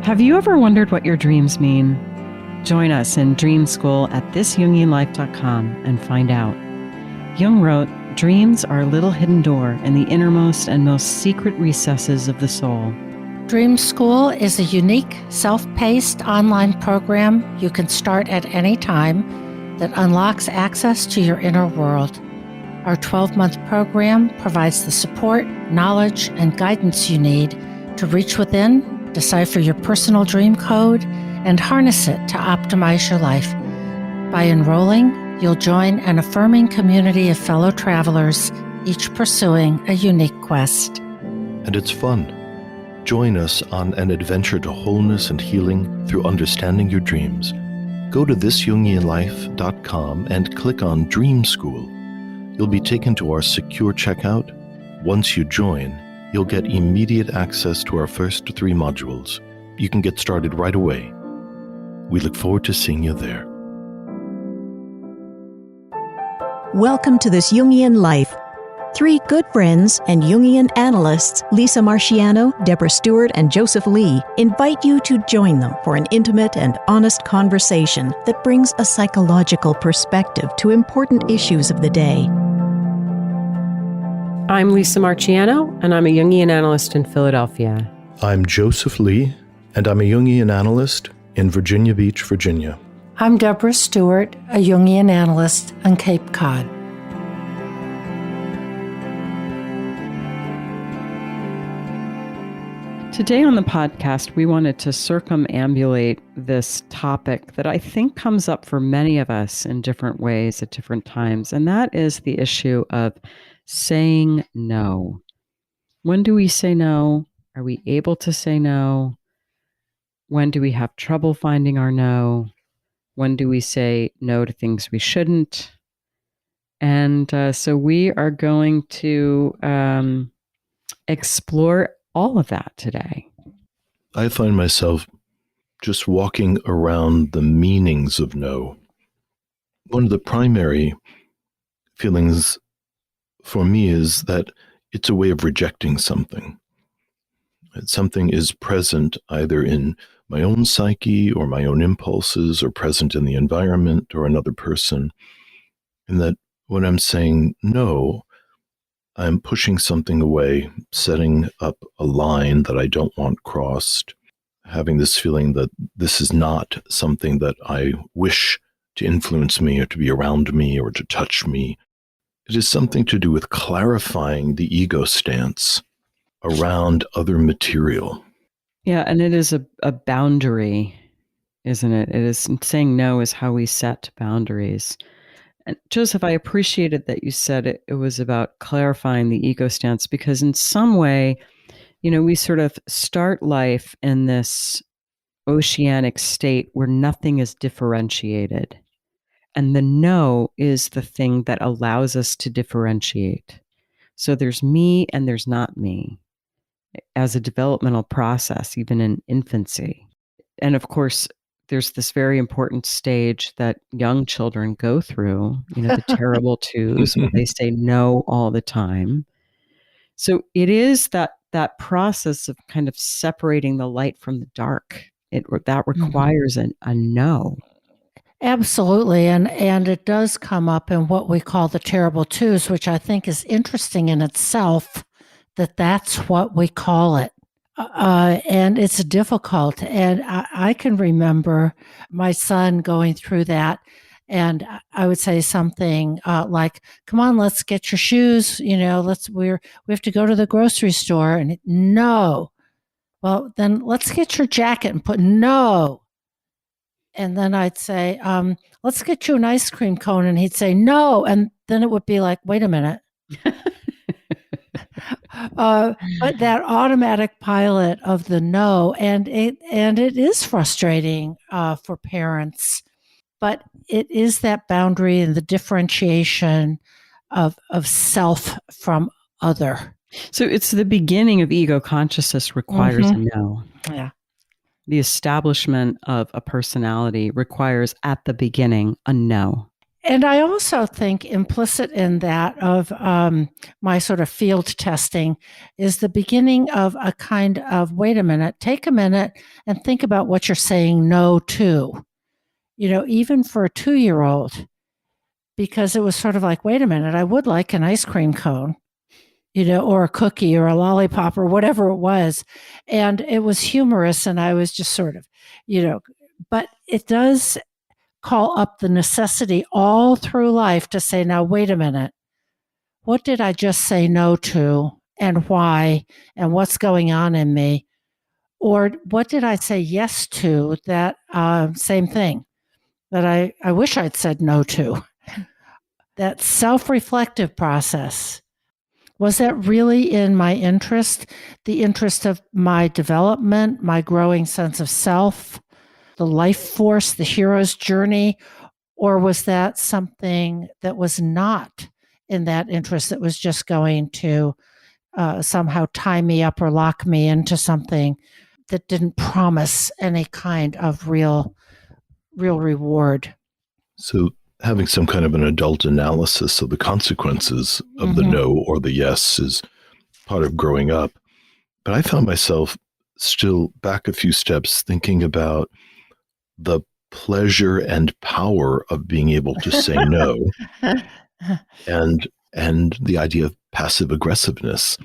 Have you ever wondered what your dreams mean? Join us in Dream School at thisjungianlife.com and find out. Jung wrote, "Dreams are a little hidden door in the innermost and most secret recesses of the soul." Dream School is a unique, self-paced online program you can start at any time that unlocks access to your inner world. Our 12-month program provides the support, knowledge, and guidance you need to reach within, decipher your personal dream code, and harness it to optimize your life. By enrolling, you'll join an affirming community of fellow travelers, each pursuing a unique quest. And it's fun. Join us on an adventure to wholeness and healing through understanding your dreams. Go to thisjungianlife.com and click on Dream School. You'll be taken to our secure checkout. Once you join, you'll get immediate access to our first 3 modules. You can get started right away. We look forward to seeing you there. Welcome to This Jungian Life. 3 good friends and Jungian analysts, Lisa Marciano, Deborah Stewart, and Joseph Lee, invite you to join them for an intimate and honest conversation that brings a psychological perspective to important issues of the day. I'm Lisa Marciano, and I'm a Jungian analyst in Philadelphia. I'm Joseph Lee, and I'm a Jungian analyst in Virginia Beach, Virginia. I'm Deborah Stewart, a Jungian analyst on Cape Cod. Today on the podcast, we wanted to circumambulate this topic that I think comes up for many of us in different ways at different times, and that is the issue of saying no. When do we say no? Are we able to say no? When do we have trouble finding our no? When do we say no to things we shouldn't? And so we are going to explore all of that today. I find myself just walking around the meanings of no. One of the primary feelings for me is that it's a way of rejecting something. That something is present either in my own psyche or my own impulses or present in the environment or another person. And that when I'm saying no, I'm pushing something away, setting up a line that I don't want crossed, having this feeling that this is not something that I wish to influence me or to be around me or to touch me. It is something to do with clarifying the ego stance around other material. Yeah, and it is a boundary, isn't it? It is saying no is how we set boundaries. And Joseph, I appreciated that you said it was about clarifying the ego stance, because in some way, we sort of start life in this oceanic state where nothing is differentiated. And the no is the thing that allows us to differentiate. So there's me and there's not me as a developmental process, even in infancy. And of course, there's this very important stage that young children go through, the terrible twos, where they say no all the time. So it is that process of kind of separating the light from the dark. That requires a no. Absolutely, and it does come up in what we call the terrible twos, which I think is interesting in itself, that's what we call it. And it's difficult. And I can remember my son going through that. And I would say something like, "Come on, let's get your shoes. We have to go to the grocery store." And no. "Well, then let's get your jacket," and put no. And then I'd say, "Let's get you an ice cream cone." And he'd say no. And then it would be like, wait a minute. But that automatic pilot of the no, and it is frustrating for parents, but it is that boundary and the differentiation of self from other. So it's the beginning of ego consciousness requires a no. Yeah. The establishment of a personality requires at the beginning a no. And I also think implicit in that of my sort of field testing is the beginning of a kind of, wait a minute, take a minute and think about what you're saying no to, even for a 2-year-old, because it was sort of like, wait a minute, I would like an ice cream cone, or a cookie or a lollipop or whatever it was. And it was humorous. And I was just sort of, but it does call up the necessity all through life to say, now, wait a minute, what did I just say no to and why and what's going on in me? Or what did I say yes to that same thing that I wish I'd said no to? That self-reflective process. Was that really in my interest, the interest of my development, my growing sense of self, the life force, the hero's journey? Or was that something that was not in that interest, that was just going to somehow tie me up or lock me into something that didn't promise any kind of real reward? So, having some kind of an adult analysis of the consequences of the no or the yes is part of growing up. But I found myself still back a few steps thinking about the pleasure and power of being able to say no and the idea of passive aggressiveness,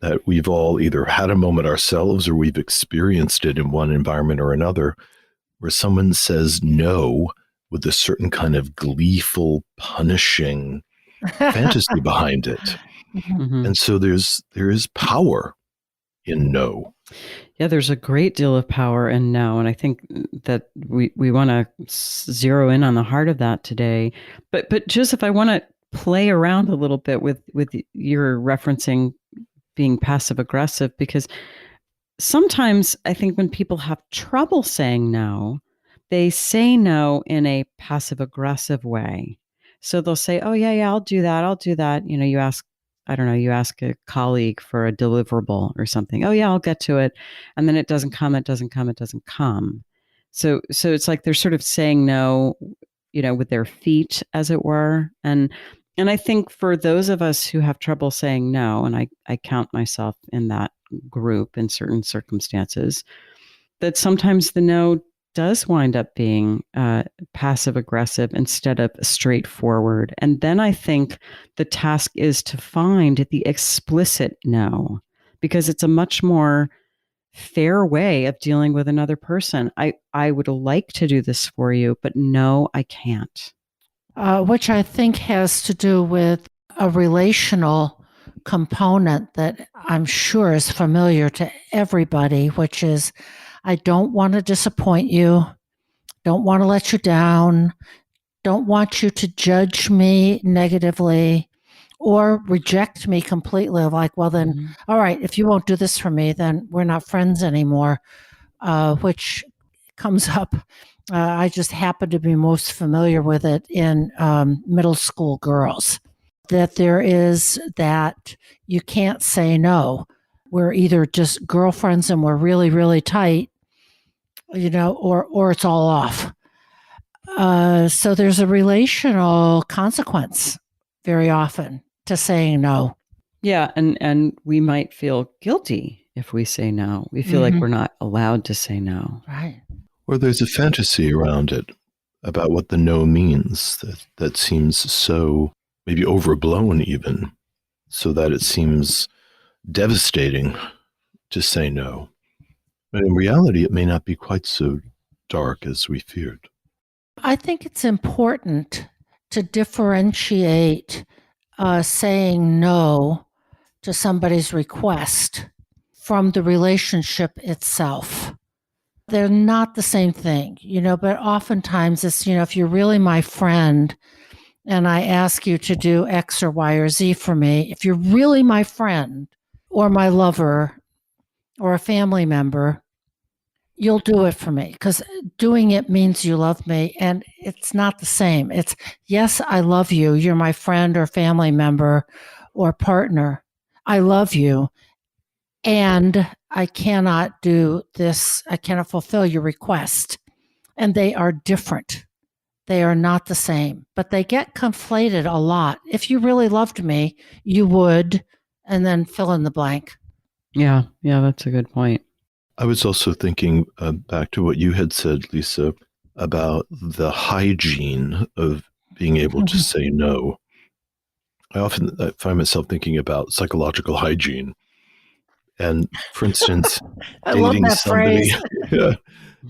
that we've all either had a moment ourselves or we've experienced it in one environment or another where someone says no with a certain kind of gleeful, punishing fantasy behind it. Mhm. And so there is power in no. Yeah, there's a great deal of power in no, and I think that we want to zero in on the heart of that today. But Joseph, I want to play around a little bit with your referencing being passive aggressive, because sometimes I think when people have trouble saying no, they say no in a passive aggressive way. So they'll say, "Oh yeah, I'll do that. I'll do that." You ask, I don't know, you ask a colleague for a deliverable or something. "Oh yeah, I'll get to it." And then it doesn't come, it doesn't come, it doesn't come. So it's like they're sort of saying no, with their feet, as it were. And I think for those of us who have trouble saying no, and I count myself in that group in certain circumstances, that sometimes the no does wind up being passive aggressive instead of straightforward. And then I think the task is to find the explicit no, because it's a much more fair way of dealing with another person. I would like to do this for you, but no, I can't. Which I think has to do with a relational component that I'm sure is familiar to everybody, which is, I don't want to disappoint you, don't want to let you down, don't want you to judge me negatively or reject me completely, of like, well then, all right, if you won't do this for me, then we're not friends anymore, which comes up. I just happen to be most familiar with it in middle school girls, that there is that you can't say no. We're either just girlfriends and we're really, really tight, or it's all off. So there's a relational consequence very often to saying no. Yeah, and we might feel guilty if we say no. We feel like we're not allowed to say no. Right. Or there's a fantasy around it about what the no means that seems so maybe overblown even, so that it seems devastating to say no. But in reality, it may not be quite so dark as we feared. I think it's important to differentiate saying no to somebody's request from the relationship itself. They're not the same thing, but oftentimes it's, if you're really my friend and I ask you to do X or Y or Z for me, if you're really my friend or my lover or a family member, you'll do it for me, because doing it means you love me. And it's not the same. It's, yes, I love you. You're my friend or family member or partner. I love you. And I cannot do this. I cannot fulfill your request. And they are different. They are not the same, but they get conflated a lot. If you really loved me, you would, and then fill in the blank. Yeah, that's a good point. I was also thinking back to what you had said, Lisa, about the hygiene of being able to say no. I often find myself thinking about psychological hygiene. And for instance, I love that somebody, phrase.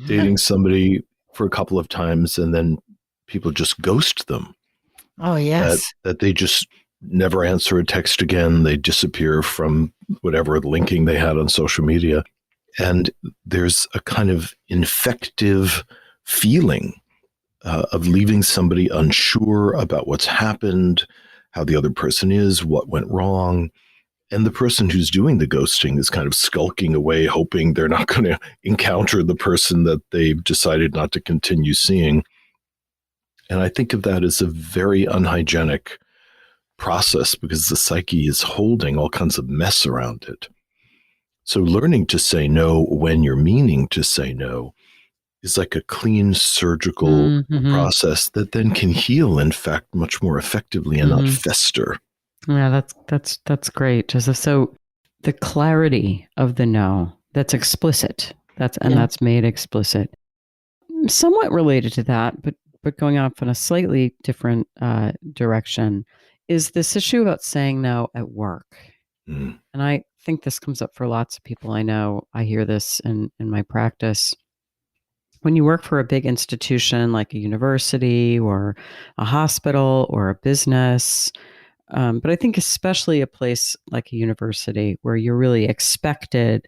dating somebody for a couple of times, and then people just ghost them. Oh, yes. That they just never answer a text again. They disappear from whatever linking they had on social media. And there's a kind of infective feeling of leaving somebody unsure about what's happened, how the other person is, what went wrong. And the person who's doing the ghosting is kind of skulking away, hoping they're not going to encounter the person that they've decided not to continue seeing. And I think of that as a very unhygienic process because the psyche is holding all kinds of mess around it. So learning to say no when you're meaning to say no is like a clean surgical process that then can heal, in fact, much more effectively and not fester. Yeah, that's great, Joseph. So the clarity of the no that's explicit, that's made explicit. Somewhat related to that, but going off in a slightly different direction, is this issue about saying no at work. And I think this comes up for lots of people I know. I hear this in my practice. When you work for a big institution like a university or a hospital or a business, but I think especially a place like a university where you're really expected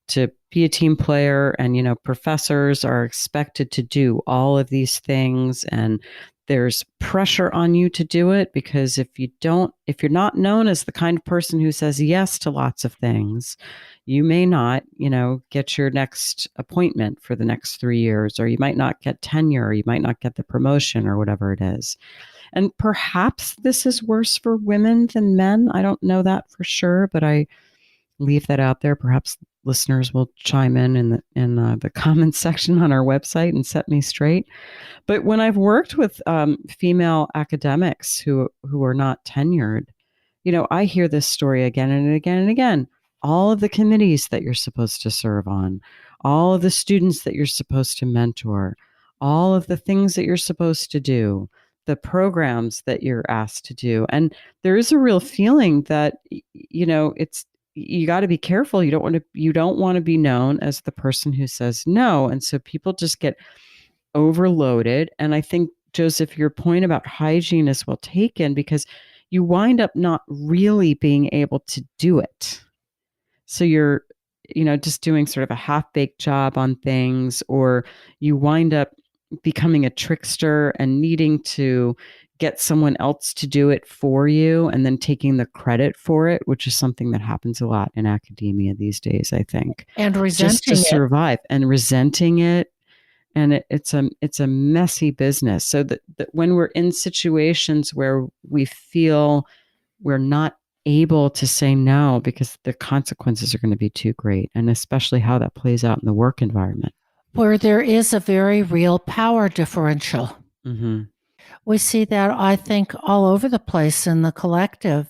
to be a team player, and professors are expected to do all of these things, and there's pressure on you to do it, because if you're not known as the kind of person who says yes to lots of things, you may not, get your next appointment for the next 3 years, or you might not get tenure, or you might not get the promotion, or whatever it is. And perhaps this is worse for women than men. I don't know that for sure, but I leave that out there. Perhaps listeners will chime in the comments section on our website and set me straight. But when I've worked with female academics who are not tenured, I hear this story again and again and again. All of the committees that you're supposed to serve on, all of the students that you're supposed to mentor, all of the things that you're supposed to do, the programs that you're asked to do. And there is a real feeling that, it's, you got to be careful. You don't want to be known as the person who says no. And so people just get overloaded. And I think, Joseph, your point about hygiene is well taken, because you wind up not really being able to do it. So you're, just doing sort of a half-baked job on things, or you wind up becoming a trickster and needing to get someone else to do it for you and then taking the credit for it, which is something that happens a lot in academia these days, I think. And resenting just to survive and resenting it. And it's a messy business. So that when we're in situations where we feel we're not able to say no because the consequences are going to be too great, and especially how that plays out in the work environment, where there is a very real power differential. We see that, I think, all over the place in the collective.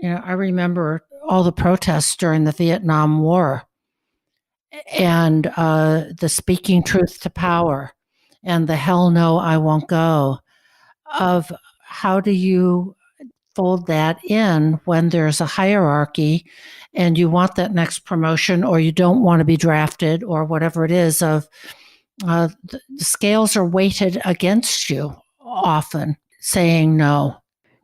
I remember all the protests during the Vietnam War, and the speaking truth to power, and the hell no, I won't go, of how do you fold that in when there's a hierarchy and you want that next promotion, or you don't want to be drafted, or whatever it is, of the scales are weighted against you often, saying no.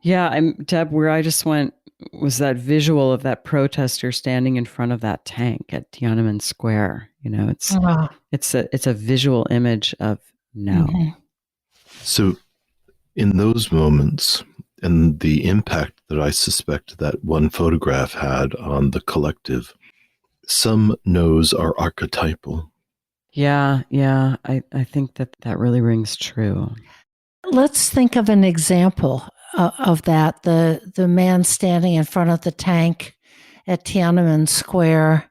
Yeah, Deb, where I just went was that visual of that protester standing in front of that tank at Tiananmen Square. It's a visual image of no. So in those moments, and the impact that I suspect that one photograph had on the collective, some no's are archetypal. Yeah, I think that really rings true. Let's think of an example of that. The man standing in front of the tank at Tiananmen Square.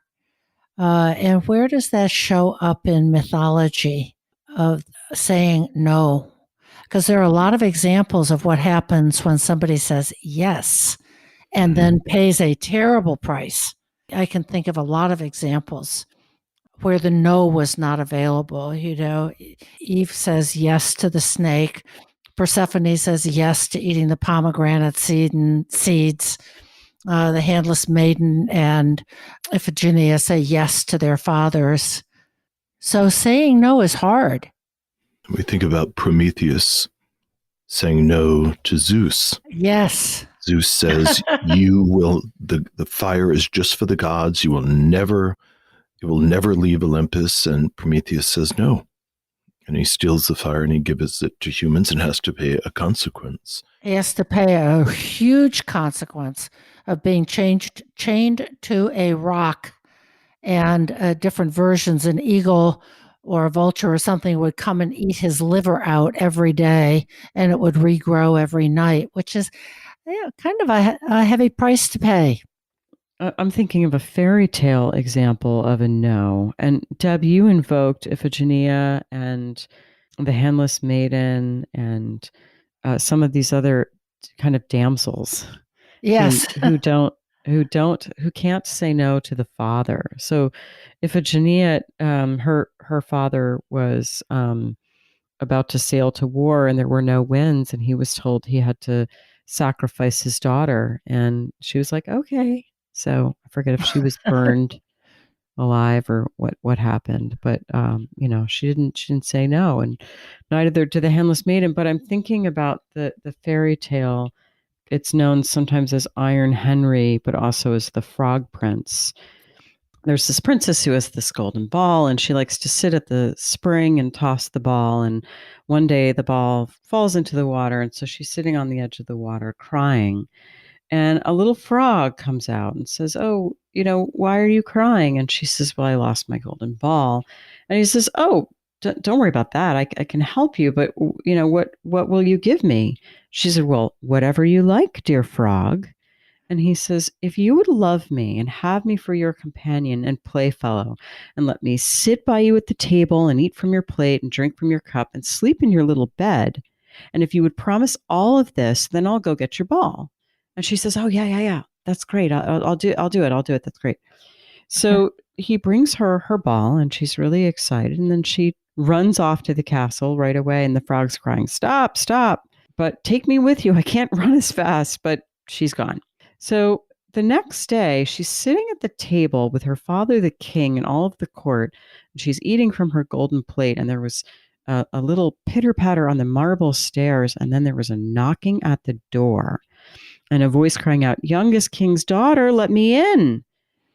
And where does that show up in mythology of saying no? because there are a lot of examples of what happens when somebody says yes and then pays a terrible price. I can think of a lot of examples where the no was not available. Eve says yes to the snake. Persephone says yes to eating the pomegranate seeds. The handless maiden and Iphigenia say yes to their fathers. So saying no is hard. We think about Prometheus saying no to Zeus. Yes. Zeus says, the fire is just for the gods. You will never leave Olympus. And Prometheus says no. And he steals the fire and he gives it to humans and has to pay a consequence. He has to pay a huge consequence of being chained to a rock, and different versions, an eagle or a vulture or something would come and eat his liver out every day, and it would regrow every night, which is kind of a heavy price to pay. I'm thinking of a fairy tale example of a no. And Deb, you invoked Iphigenia and the handless maiden and some of these other kind of damsels. Yes. who can't say no to the father. So Iphigenia, her father was about to sail to war and there were no winds, and he was told he had to sacrifice his daughter, and she was like, okay. So I forget if she was burned alive or what happened, but she didn't say no, and neither did the handless maiden. But I'm thinking about the fairy tale. It's known sometimes as Iron Henry, but also as the Frog Prince. There's this princess who has this golden ball, and she likes to sit at the spring and toss the ball. And one day the ball falls into the water, and so she's sitting on the edge of the water crying. And a little frog comes out and says, oh, why are you crying? And she says, well, I lost my golden ball. And he says, oh, don't worry about that. I can help you, but what will you give me? She said, well, whatever you like, dear frog. And he says, if you would love me and have me for your companion and playfellow, and let me sit by you at the table and eat from your plate and drink from your cup and sleep in your little bed, and if you would promise all of this, then I'll go get your ball. And she says, oh, yeah. That's great. I'll do it. That's great. So he brings her ball, and she's really excited. And then she runs off to the castle right away. And the frog's crying, stop, but take me with you. I can't run as fast, but she's gone. So the next day, she's sitting at the table with her father, the king, and all of the court. And she's eating from her golden plate. And there was a little pitter patter on the marble stairs. And then there was a knocking at the door and a voice crying out, youngest king's daughter, let me in.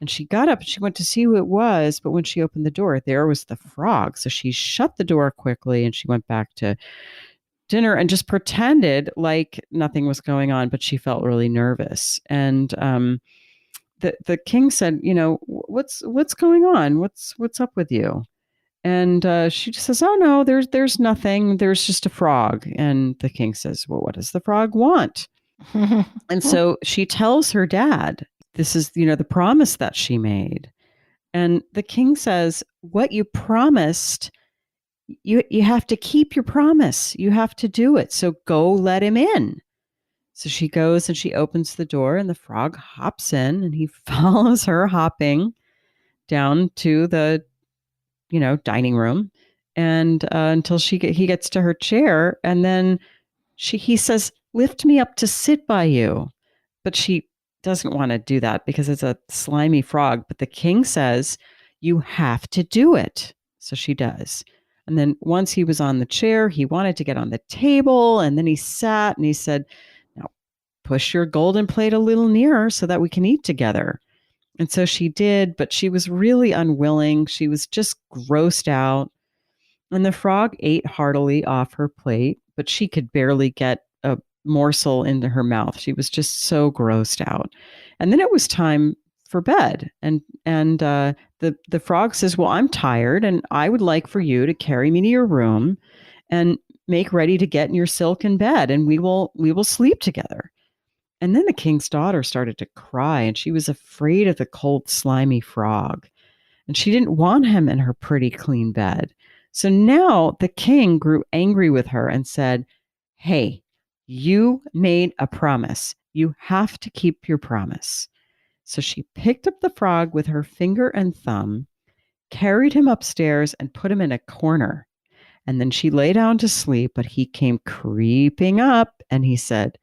And she got up and she went to see who it was. But when she opened the door, there was the frog. So she shut the door quickly and she went back to dinner and just pretended like nothing was going on, but she felt really nervous. And the king said, what's going on? What's up with you? And she just says, oh no, there's nothing. There's just a frog. And the king says, well, what does the frog want? And so she tells her dad, this is, the promise that she made. And the king says, what you promised, you have to keep your promise. You have to do it. So go let him in. So she goes and she opens the door, and the frog hops in, and he follows her hopping down to the, dining room, and until he gets to her chair, and then he says, lift me up to sit by you. But she doesn't want to do that because it's a slimy frog. But the king says, you have to do it. So she does. And then once he was on the chair, he wanted to get on the table, and then he sat and he said, now push your golden plate a little nearer so that we can eat together. And so she did, but she was really unwilling. She was just grossed out. And the frog ate heartily off her plate, but she could barely get a morsel into her mouth. She was just so grossed out. And then it was time for bed. And the frog says, well, I'm tired, and I would like for you to carry me to your room and make ready to get in your silken bed, and we will sleep together. And then the king's daughter started to cry, and she was afraid of the cold, slimy frog. And she didn't want him in her pretty, clean bed. So now the king grew angry with her and said, hey, you made a promise. You have to keep your promise. So she picked up the frog with her finger and thumb, carried him upstairs, and put him in a corner. And then she lay down to sleep, but he came creeping up and he said,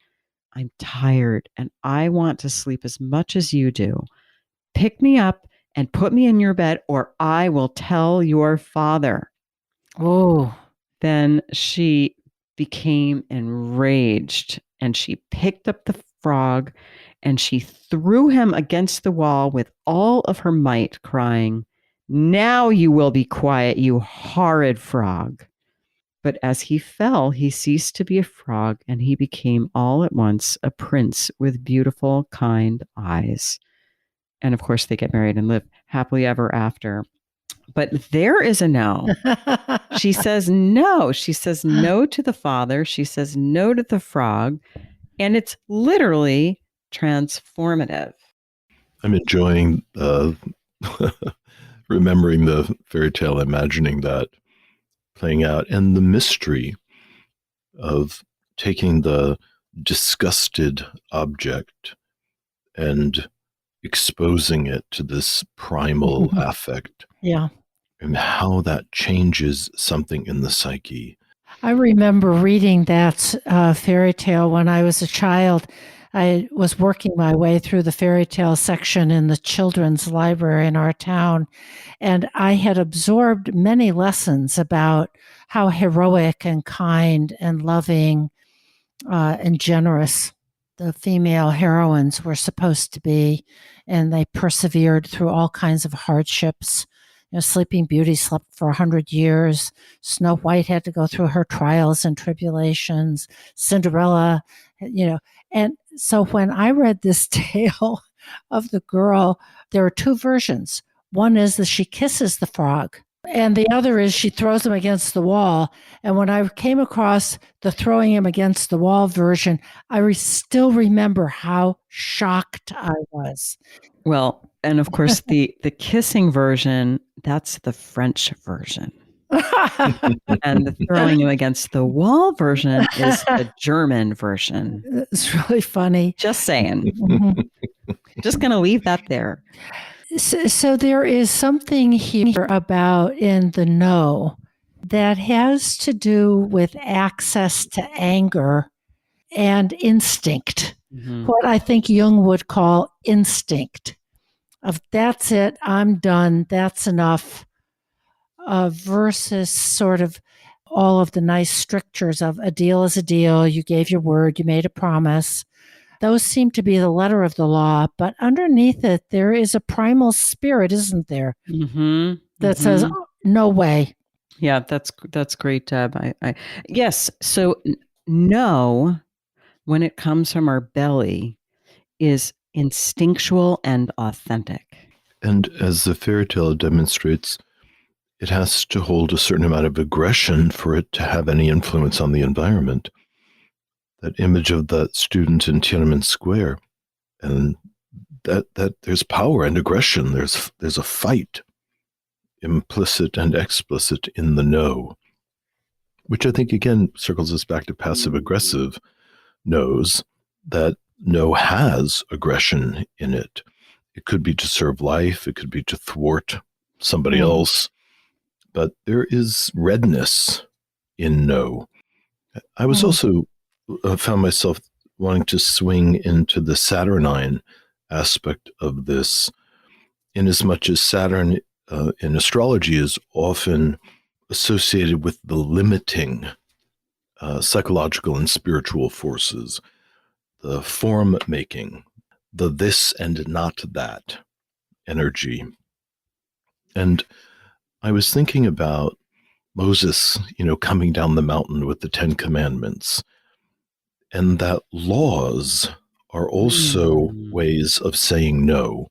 I'm tired and I want to sleep as much as you do. Pick me up and put me in your bed, or I will tell your father. Oh. Then she became enraged and she picked up the frog and she threw him against the wall with all of her might, crying, Now you will be quiet, you horrid frog. But as he fell, he ceased to be a frog and he became all at once a prince with beautiful, kind eyes. And of course, they get married and live happily ever after. But there is a no. She says no. She says no to the father. She says no to the frog. And it's literally transformative. I'm enjoying remembering the fairy tale, imagining that playing out, and the mystery of taking the disgusted object and exposing it to this primal affect. Yeah. And how that changes something in the psyche. I remember reading that fairy tale when I was a child. I was working my way through the fairy tale section in the children's library in our town, and I had absorbed many lessons about how heroic and kind and loving and generous the female heroines were supposed to be, and they persevered through all kinds of hardships. Sleeping Beauty slept for 100 years. Snow White had to go through her trials and tribulations. Cinderella, and so when I read this tale of the girl, there are two versions. One is that she kisses the frog, and the other is she throws him against the wall. And when I came across the throwing him against the wall version, I still remember how shocked I was. Well, and of course, the kissing version, that's the French version. And the throwing him against the wall version is the German version. It's really funny. Just saying. Mm-hmm. Just going to leave that there. So there is something here about in the no that has to do with access to anger and instinct. Mm-hmm. What I think Jung would call instinct of that's it, I'm done, that's enough, versus sort of all of the nice strictures of a deal is a deal, you gave your word, you made a promise. Those seem to be the letter of the law, but underneath it, there is a primal spirit, isn't there? Mm-hmm. That says, oh, no way. Yeah, that's great, Deb. Yes. So no, when it comes from our belly, is instinctual and authentic. And as the fairy tale demonstrates, it has to hold a certain amount of aggression for it to have any influence on the environment. That image of that student in Tiananmen Square, and that there's power and aggression. There's a fight, implicit and explicit in the no, which I think again circles us back to passive aggressive no's. That no has aggression in it. It could be to serve life. It could be to thwart somebody else. But there is redness in no. I was also found myself wanting to swing into the saturnine aspect of this, in as much as Saturn in astrology is often associated with the limiting psychological and spiritual forces, the form making, the this and not that energy. And I was thinking about Moses, coming down the mountain with the 10 Commandments, and that laws are also ways of saying no.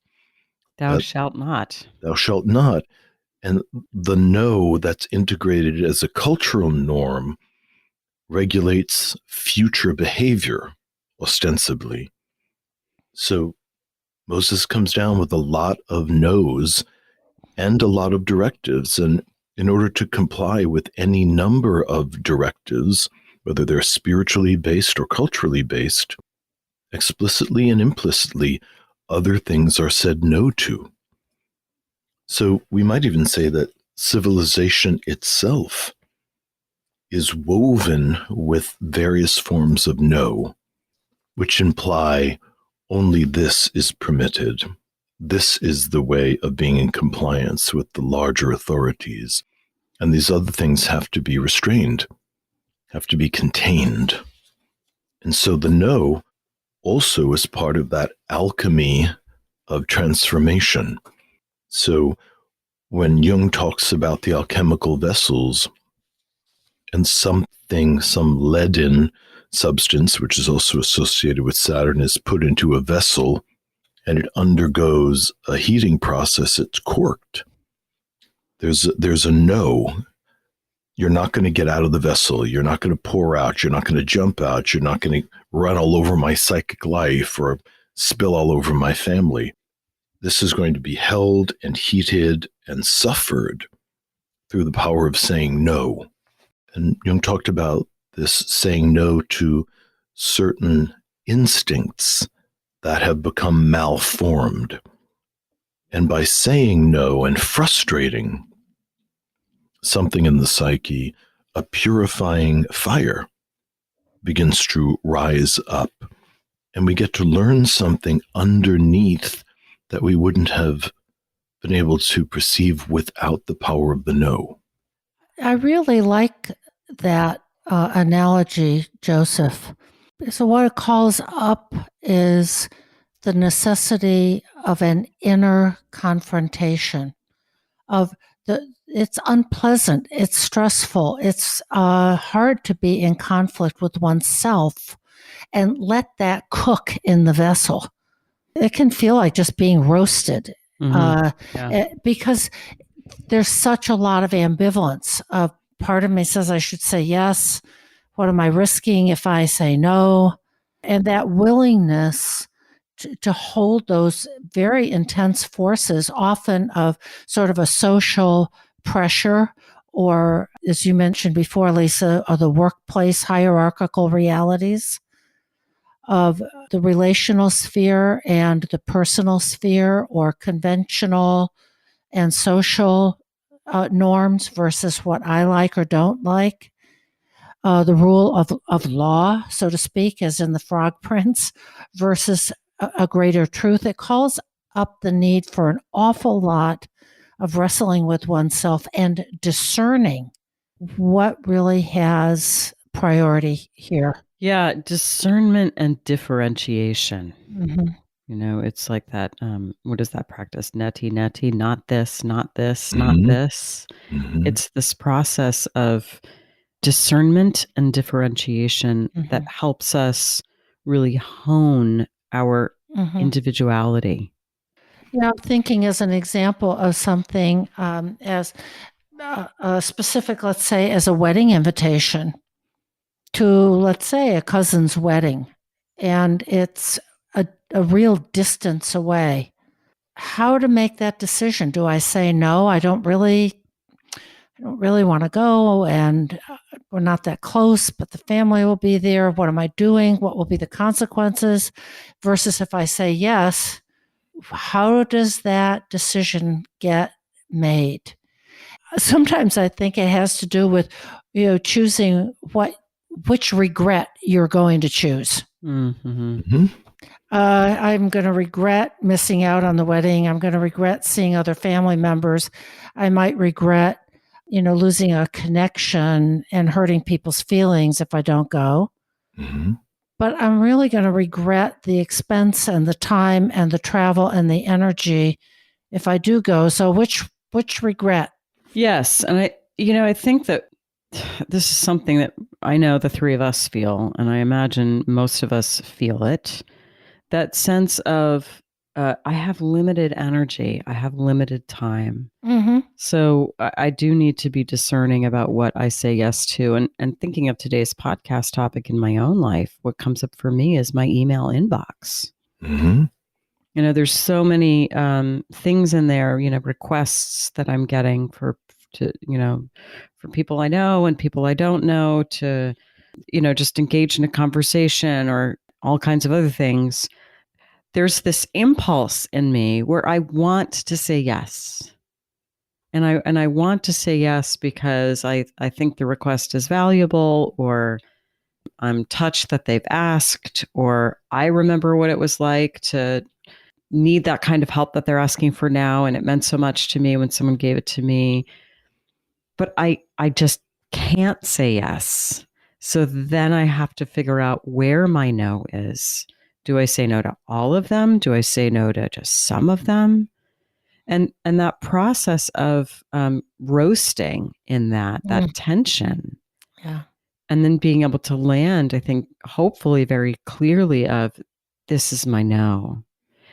Thou shalt not. Thou shalt not. And the no that's integrated as a cultural norm regulates future behavior, ostensibly. So Moses comes down with a lot of no's and a lot of directives. And in order to comply with any number of directives, whether they're spiritually based or culturally based, explicitly and implicitly, other things are said no to. So we might even say that civilization itself is woven with various forms of no, which imply only this is permitted. This is the way of being in compliance with the larger authorities. And these other things have to be restrained, have to be contained. And so the no also is part of that alchemy of transformation. So when Jung talks about the alchemical vessels and some leaden substance, which is also associated with Saturn, is put into a vessel and it undergoes a heating process, it's corked. There's a no. You're not going to get out of the vessel. You're not going to pour out. You're not going to jump out. You're not going to run all over my psychic life or spill all over my family. This is going to be held and heated and suffered through the power of saying no. And Jung talked about this saying no to certain instincts that have become malformed. And by saying no and frustrating something in the psyche, a purifying fire begins to rise up. And we get to learn something underneath that we wouldn't have been able to perceive without the power of the no. I really like that analogy, Joseph. So what it calls up is the necessity of an inner confrontation of it's unpleasant, it's stressful, it's hard to be in conflict with oneself and let that cook in the vessel. It can feel like just being roasted because there's such a lot of ambivalence. Part of me says I should say yes. What am I risking if I say no? And that willingness to hold those very intense forces, often of sort of a social pressure, or as you mentioned before, Lisa, or the workplace hierarchical realities of the relational sphere and the personal sphere, or conventional and social norms versus what I like or don't like. The rule of law, so to speak, as in the Frog Prince, versus a greater truth. It calls up the need for an awful lot of wrestling with oneself and discerning what really has priority here. Yeah, discernment and differentiation. Mm-hmm. You know, it's like that, what is that practice? Neti, neti, not this, not this, Mhm. not this. Mhm. It's this process of discernment and differentiation that helps us really hone our individuality. Yeah, I'm thinking as an example of something as specific, let's say, as a wedding invitation to, let's say, a cousin's wedding, and it's a real distance away. How to make that decision? Do I say no? I don't really want to go, and we're not that close, but the family will be there. What am I doing? What will be the consequences? Versus if I say yes, how does that decision get made? Sometimes I think it has to do with, choosing which regret you're going to choose. Mm-hmm. Mhm. I'm going to regret missing out on the wedding. I'm going to regret seeing other family members. I might regret, losing a connection and hurting people's feelings if I don't go. Mhm. But I'm really going to regret the expense and the time and the travel and the energy if I do go. So which regret? Yes, and I think that this is something that I know the three of us feel, and I imagine most of us feel it. That sense of I have limited energy, I have limited time. Mm-hmm. So I do need to be discerning about what I say yes to. And thinking of today's podcast topic in my own life, what comes up for me is my email inbox. Mhm. There's so many things in there, requests that I'm getting for people I know and people I don't know to just engage in a conversation or all kinds of other things, there's this impulse in me where I want to say yes. And I want to say yes because I think the request is valuable, or I'm touched that they've asked, or I remember what it was like to need that kind of help that they're asking for now. And it meant so much to me when someone gave it to me. But I just can't say yes. So then I have to figure out where my no is. Do I say no to all of them? Do I say no to just some of them? And that process of roasting in that tension, Yeah. and then being able to land, I think, hopefully very clearly of, this is my no.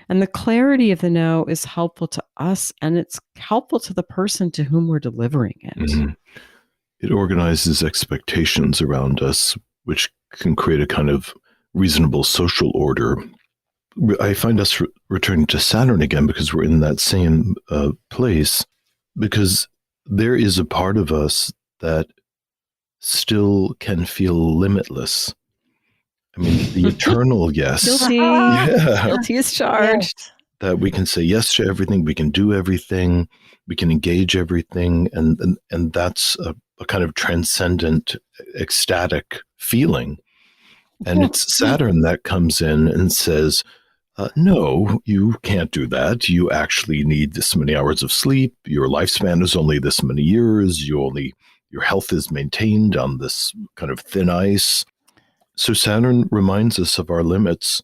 And the clarity of the no is helpful to us, and it's helpful to the person to whom we're delivering it. Mm-hmm. It organizes expectations around us, which can create a kind of reasonable social order. I find us returning to Saturn again because we're in that same place, because there is a part of us that still can feel limitless. I mean, the eternal yes. Guilty. Yeah. Guilty is charged. Yes. That we can say yes to everything, we can do everything, we can engage everything, and that's a kind of transcendent, ecstatic feeling. And it's Saturn that comes in and says, no, you can't do that. You actually need this many hours of sleep. Your lifespan is only this many years. Your health is maintained on this kind of thin ice. So Saturn reminds us of our limits,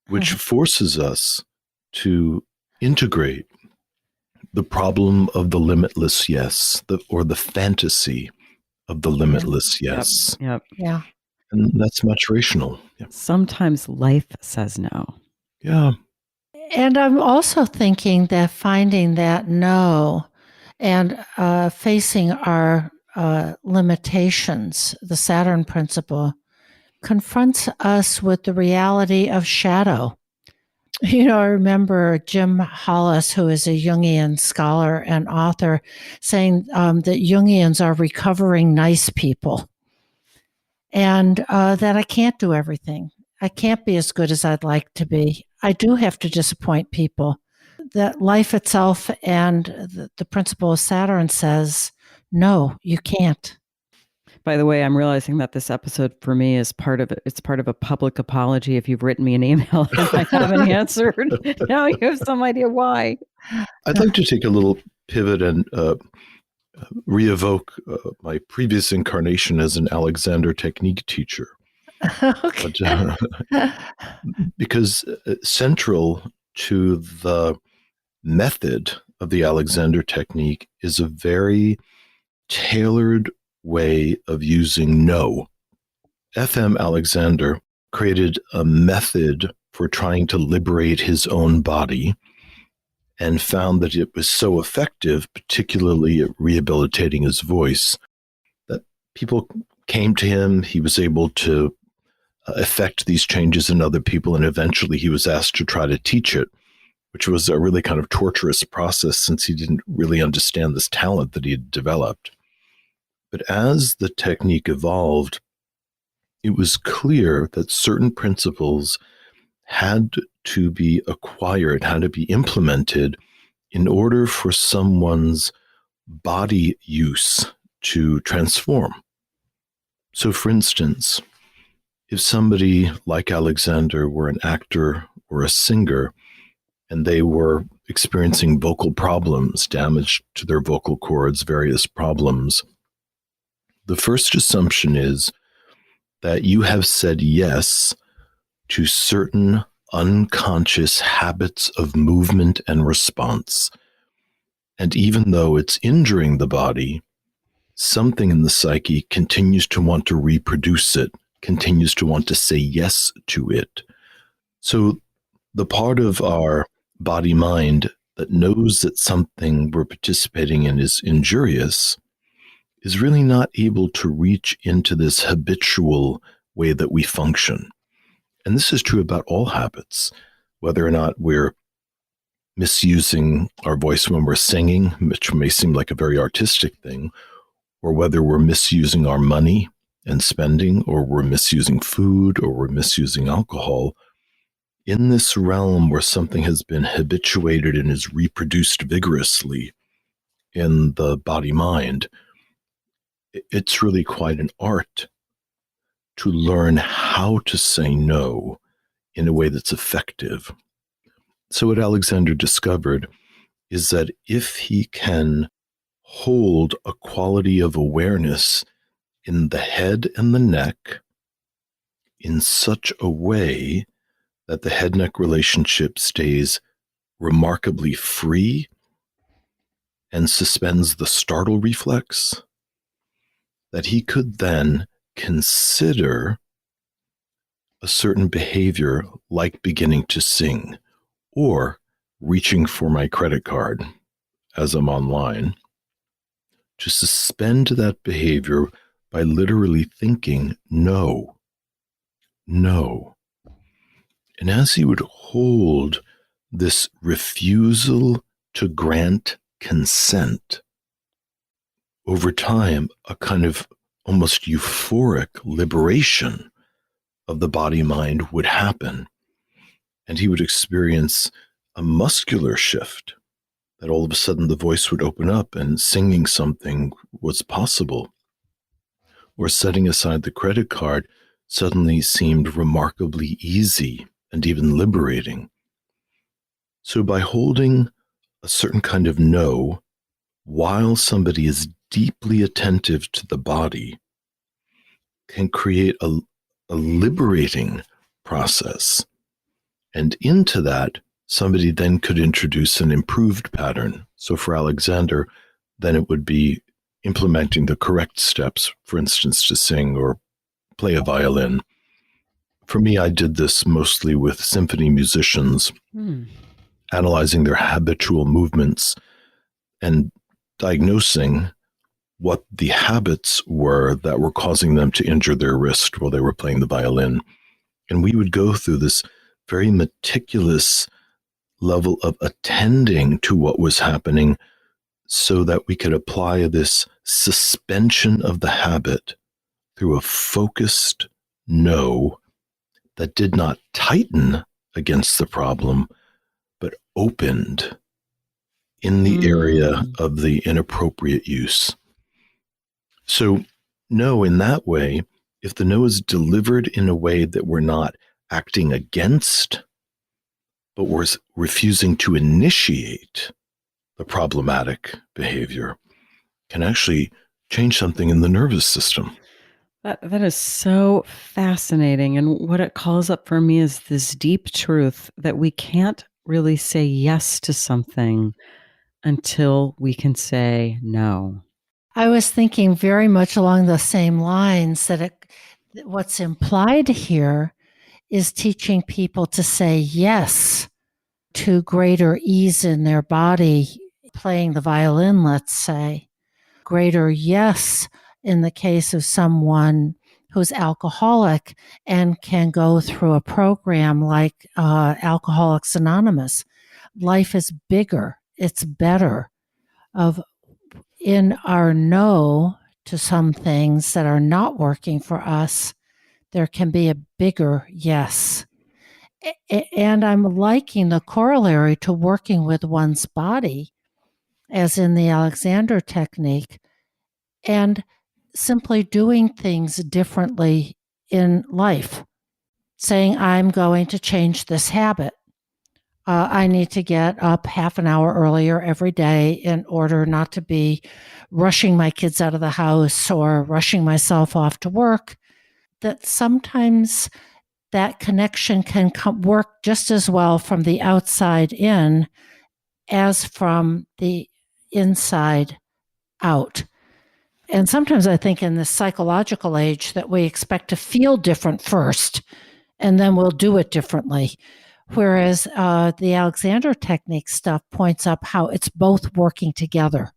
which forces us to integrate the problem of the limitless yes, or the fantasy of the limitless yes. Yep. Yeah. And that's maturational. Yeah. Sometimes life says no. Yeah. And I'm also thinking that finding that no and facing our limitations, the Saturn principle, confronts us with the reality of shadow. I remember Jim Hollis, who is a Jungian scholar and author, saying that Jungians are recovering nice people, and that I can't do everything. I can't be as good as I'd like to be. I do have to disappoint people. That life itself and the principle of Saturn says, no, you can't. By the way, I'm realizing that this episode for me is part of a public apology. If you've written me an email and I haven't answered, now you have some idea why. I'd like to take a little pivot and re-evoke my previous incarnation as an Alexander technique teacher. Okay. But, because central to the method of the Alexander technique is a very tailored way of using no. F.M. Alexander created a method for trying to liberate his own body and found that it was so effective, particularly at rehabilitating his voice, that people came to him. He was able to effect these changes in other people, and eventually he was asked to try to teach it, which was a really kind of torturous process since he didn't really understand this talent that he had developed. But as the technique evolved, it was clear that certain principles had to be acquired, had to be implemented in order for someone's body use to transform. So, for instance, if somebody like Alexander were an actor or a singer, and they were experiencing vocal problems, damage to their vocal cords, various problems, the first assumption is that you have said yes to certain unconscious habits of movement and response. And even though it's injuring the body, something in the psyche continues to want to reproduce it, continues to want to say yes to it. So the part of our body-mind that knows that something we're participating in is injurious is really not able to reach into this habitual way that we function. And this is true about all habits, whether or not we're misusing our voice when we're singing, which may seem like a very artistic thing, or whether we're misusing our money, and spending, or we're misusing food, or we're misusing alcohol, in this realm where something has been habituated and is reproduced vigorously in the body-mind, it's really quite an art to learn how to say no in a way that's effective. So what Alexander discovered is that if he can hold a quality of awareness in the head and the neck in such a way that the head-neck relationship stays remarkably free and suspends the startle reflex, that he could then consider a certain behavior like beginning to sing or reaching for my credit card as I'm online, to suspend that behavior by literally thinking, no, no. And as he would hold this refusal to grant consent, over time, a kind of almost euphoric liberation of the body-mind would happen. And he would experience a muscular shift, that all of a sudden the voice would open up and singing something was possible. Or setting aside the credit card suddenly seemed remarkably easy and even liberating. So by holding a certain kind of no, while somebody is deeply attentive to the body, can create a liberating process. And into that, somebody then could introduce an improved pattern. So for Alexander, then it would be implementing the correct steps, for instance, to sing or play a violin. For me, I did this mostly with symphony musicians, analyzing their habitual movements and diagnosing what the habits were that were causing them to injure their wrist while they were playing the violin. And we would go through this very meticulous level of attending to what was happening so that we could apply this suspension of the habit through a focused no that did not tighten against the problem, but opened in the area of the inappropriate use. So no, in that way, if the no is delivered in a way that we're not acting against, but we're refusing to initiate the problematic behavior, can actually change something in the nervous system. That is so fascinating. And what it calls up for me is this deep truth that we can't really say yes to something until we can say no. I was thinking very much along the same lines that what's implied here is teaching people to say yes to greater ease in their body, playing the violin, let's say, greater yes in the case of someone who's alcoholic and can go through a program like Alcoholics Anonymous. Life is bigger. It's better. In our no to some things that are not working for us, there can be a bigger yes. And I'm liking the corollary to working with one's body, as in the Alexander technique, and simply doing things differently in life. Saying, I'm going to change this habit. I need to get up half an hour earlier every day in order not to be rushing my kids out of the house or rushing myself off to work. That sometimes that connection can work just as well from the outside in as from the inside out. And sometimes I think in this psychological age that we expect to feel different first, and then we'll do it differently. Whereas the Alexander technique stuff points up how it's both working together.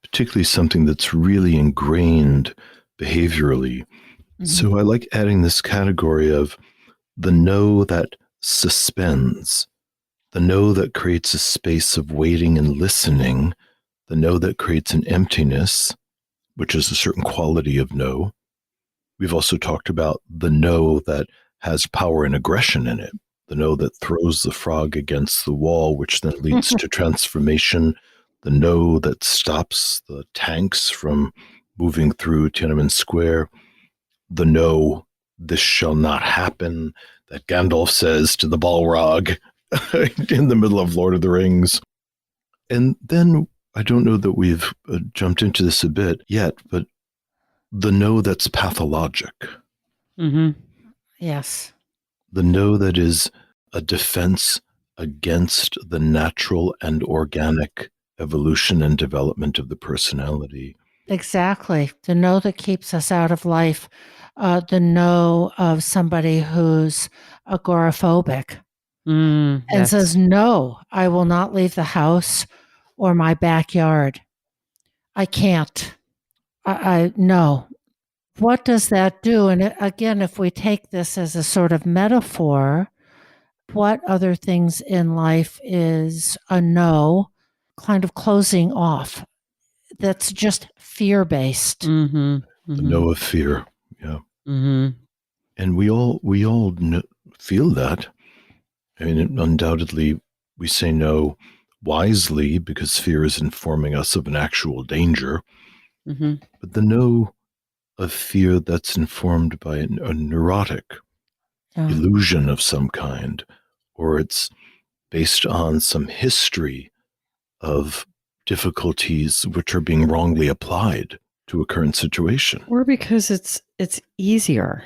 Particularly something that's really ingrained behaviorally. Mm-hmm. So I like adding this category of the no that suspends, the no that creates a space of waiting and listening, the no that creates an emptiness, which is a certain quality of no, We've also talked about the no that has power and aggression in it, the no that throws the frog against the wall, which then leads to transformation, the no that stops the tanks from moving through Tiananmen Square, the no, this shall not happen, that Gandalf says to the Balrog in the middle of Lord of the Rings. And then I don't know that we've jumped into this a bit yet, but the no that's pathologic. Mm-hmm. Yes. The no that is a defense against the natural and organic evolution and development of the personality. Exactly. The no that keeps us out of life. The no of somebody who's agoraphobic and Yes. says, no, I will not leave the house or my backyard. I can't. I no. What does that do? And again, if we take this as a sort of metaphor, what other things in life is a no, kind of closing off? That's just fear-based. Mm-hmm. The Mm-hmm. no of fear. Yeah. Mm-hmm. And we all feel that. I mean, undoubtedly, we say no wisely because fear is informing us of an actual danger. Mm-hmm. But the no of fear that's informed by a neurotic illusion of some kind, or it's based on some history of difficulties which are being wrongly applied to a current situation. Or because it's easier.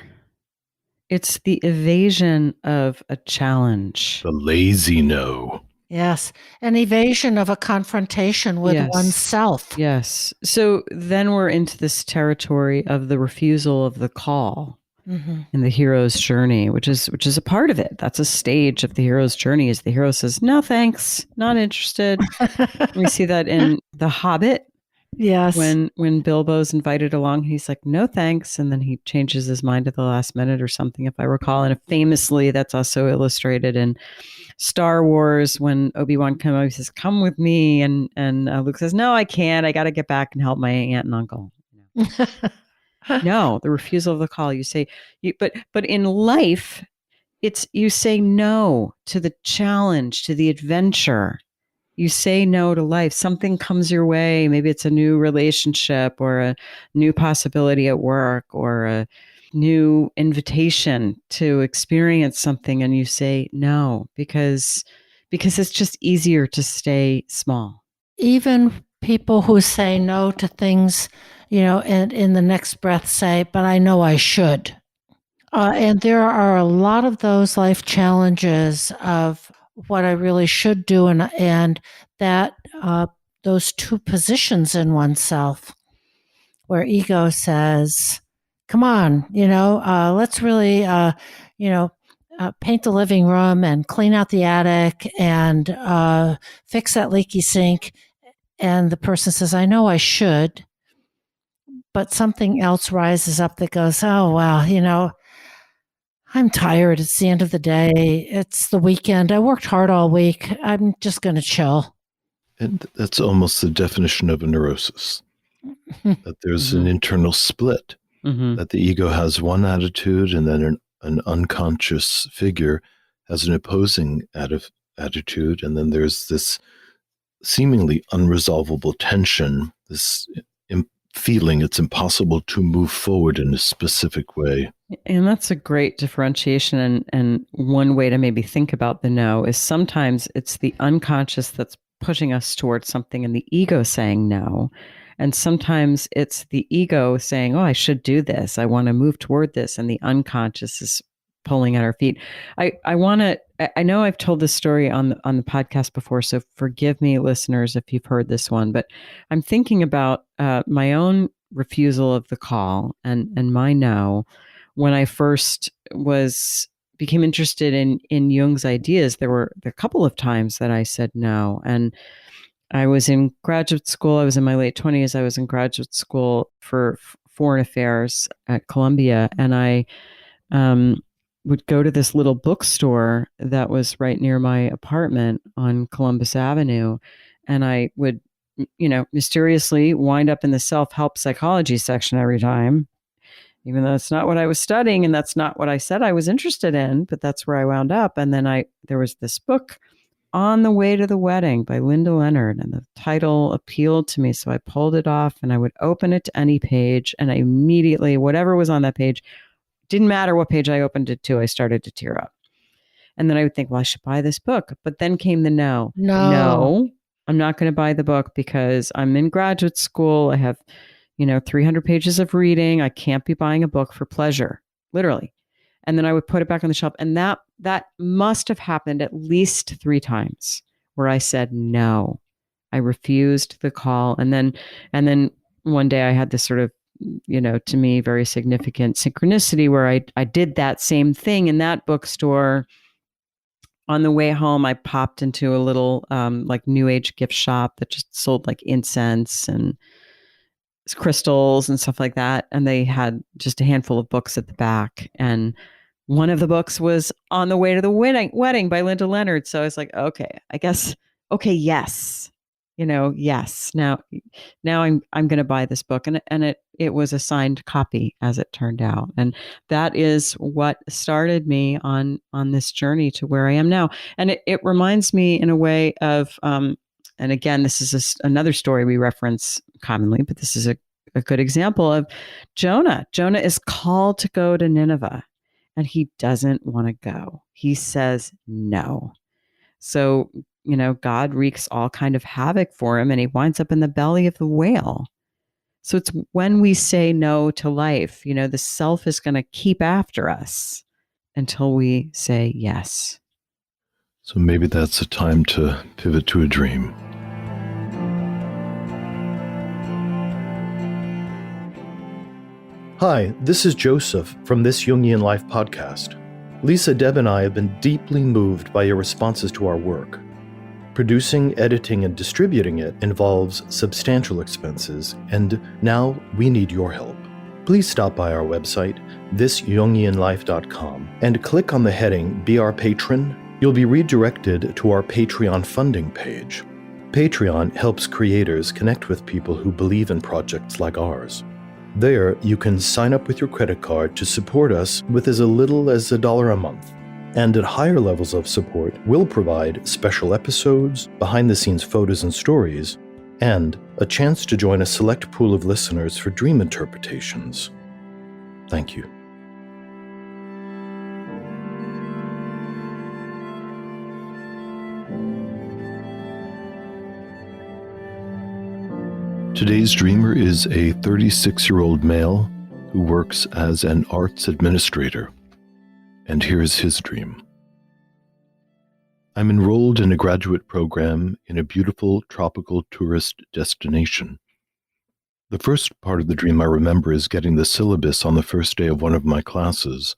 It's the evasion of a challenge. The lazy no. Yes. An evasion of a confrontation with oneself. Yes. So then we're into this territory of the refusal of the call in the hero's journey, which is a part of it. That's a stage of the hero's journey. Is the hero says, "No, thanks, not interested." We see that in The Hobbit. Yes. When Bilbo's invited along, he's like, "No, thanks," and then he changes his mind at the last minute or something, if I recall. And famously, that's also illustrated in Star Wars when Obi-Wan Kenobi says, "Come with me," and Luke says, "No, I can't. I got to get back and help my aunt and uncle." No, the refusal of the call. You say, but in life, it's you say no to the challenge, to the adventure. You say no to life. Something comes your way. Maybe it's a new relationship or a new possibility at work or a new invitation to experience something, and you say no because it's just easier to stay small. Even people who say no to things, and in the next breath say, but I know I should. And there are a lot of those life challenges of what I really should do, and that those two positions in oneself, where ego says, "Come on, let's really, paint the living room and clean out the attic and fix that leaky sink," and the person says, "I know I should," but something else rises up that goes, "Oh well, I'm tired. It's the end of the day. It's the weekend. I worked hard all week. I'm just going to chill." And that's almost the definition of a neurosis, that there's an internal split, that the ego has one attitude and then an unconscious figure has an opposing attitude. And then there's this seemingly unresolvable tension, this feeling it's impossible to move forward in a specific way. And that's a great differentiation. And one way to maybe think about the no is sometimes it's the unconscious that's pushing us towards something and the ego saying no. And sometimes it's the ego saying, "Oh, I should do this. I want to move toward this." And the unconscious is pulling at our feet. I know I've told this story on the podcast before, so forgive me, listeners, if you've heard this one, but I'm thinking about my own refusal of the call and my no. When I first became interested in Jung's ideas, there were a couple of times that I said no. And I was in graduate school. I was in my late 20s. I was in graduate school for foreign affairs at Columbia. And I would go to this little bookstore that was right near my apartment on Columbus Avenue. And I would, mysteriously wind up in the self-help psychology section every time. even though it's not what I was studying and that's not what I said I was interested in, but that's where I wound up. And then there was this book, On the Way to the Wedding by Linda Leonard, and the title appealed to me. So I pulled it off and I would open it to any page, and I immediately, whatever was on that page, didn't matter what page I opened it to, I started to tear up. And then I would think, well, I should buy this book. But then came the no. No, I'm not going to buy the book because I'm in graduate school. I have, 300 pages of reading. I can't be buying a book for pleasure, literally. And then I would put it back on the shelf. And that must have happened at least 3 times where I said no. I refused the call. And then one day I had this sort of, to me, very significant synchronicity where I did that same thing in that bookstore. On the way home, I popped into a little like New Age gift shop that just sold like incense and crystals and stuff like that. And they had just a handful of books at the back. And one of the books was On the Way to the Wedding by Linda Leonard. So I was like, okay, I guess, okay, yes. Yes. Now I'm going to buy this book. And it was a signed copy, as it turned out. And that is what started me on this journey to where I am now. And it reminds me in a way of, and again, this is another story we reference commonly, but this is a good example of Jonah. Jonah is called to go to Nineveh, and he doesn't want to go. He says no. So, God wreaks all kind of havoc for him, and he winds up in the belly of the whale. So it's when we say no to life, the self is going to keep after us until we say yes. So maybe that's a time to pivot to a dream. Hi, this is Joseph from This Jungian Life podcast. Lisa, Deb, and I have been deeply moved by your responses to our work. Producing, editing, and distributing it involves substantial expenses, and now we need your help. Please stop by our website, thisjungianlife.com, and click on the heading Be Our Patron. You'll be redirected to our Patreon funding page. Patreon helps creators connect with people who believe in projects like ours. There, you can sign up with your credit card to support us with as little as $1 a month. And at higher levels of support, we'll provide special episodes, behind-the-scenes photos and stories, and a chance to join a select pool of listeners for dream interpretations. Thank you. Today's dreamer is a 36-year-old male who works as an arts administrator. And here's his dream. I'm enrolled in a graduate program in a beautiful tropical tourist destination. The first part of the dream I remember is getting the syllabus on the first day of one of my classes.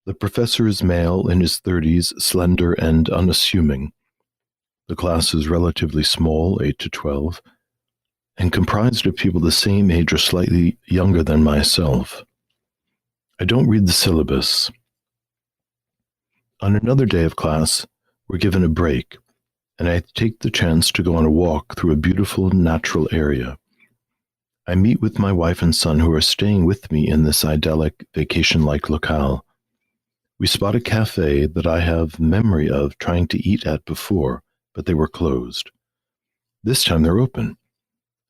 The professor is male, in his 30s, slender and unassuming. The class is relatively small, 8 to 12, and comprised of people the same age or slightly younger than myself. I don't read the syllabus. On another day of class, we're given a break, and I take the chance to go on a walk through a beautiful natural area. I meet with my wife and son who are staying with me in this idyllic, vacation-like locale. We spot a cafe that I have memory of trying to eat at before, but they were closed. This time they're open,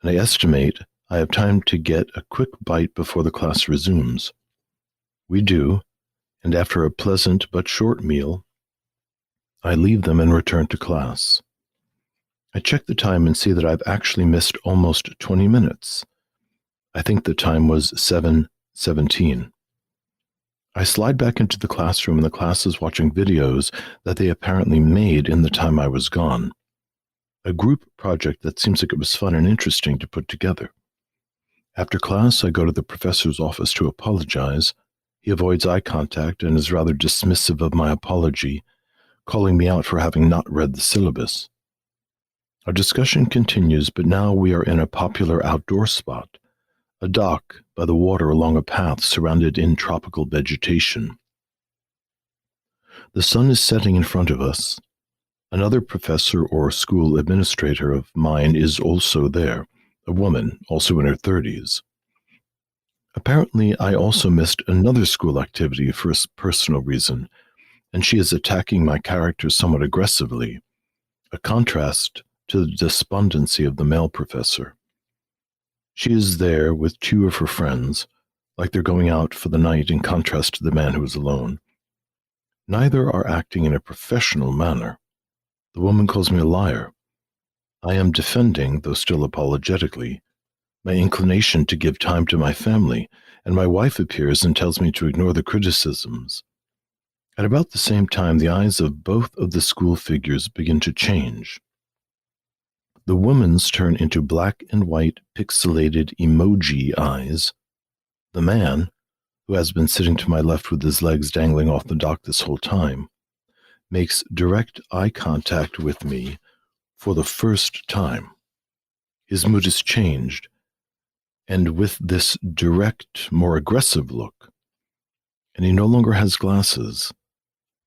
and I estimate I have time to get a quick bite before the class resumes. We do, and after a pleasant but short meal, I leave them and return to class. I check the time and see that I've actually missed almost 20 minutes. I think the time was 7:17. I slide back into the classroom and the class is watching videos that they apparently made in the time I was gone. A group project that seems like it was fun and interesting to put together. After class, I go to the professor's office to apologize. He avoids eye contact and is rather dismissive of my apology, calling me out for having not read the syllabus. Our discussion continues, but now we are in a popular outdoor spot, a dock by the water along a path surrounded in tropical vegetation. The sun is setting in front of us. Another professor or school administrator of mine is also there, a woman, also in her 30s. Apparently, I also missed another school activity for a personal reason, and she is attacking my character somewhat aggressively, a contrast to the despondency of the male professor. She is there with two of her friends, like they're going out for the night, in contrast to the man who is alone. Neither are acting in a professional manner. The woman calls me a liar. I am defending, though still apologetically, my inclination to give time to my family, and my wife appears and tells me to ignore the criticisms. At about the same time, the eyes of both of the school figures begin to change. The woman's turn into black and white pixilated emoji eyes. The man, who has been sitting to my left with his legs dangling off the dock this whole time, makes direct eye contact with me for the first time. His mood has changed, and with this direct, more aggressive look, and he no longer has glasses,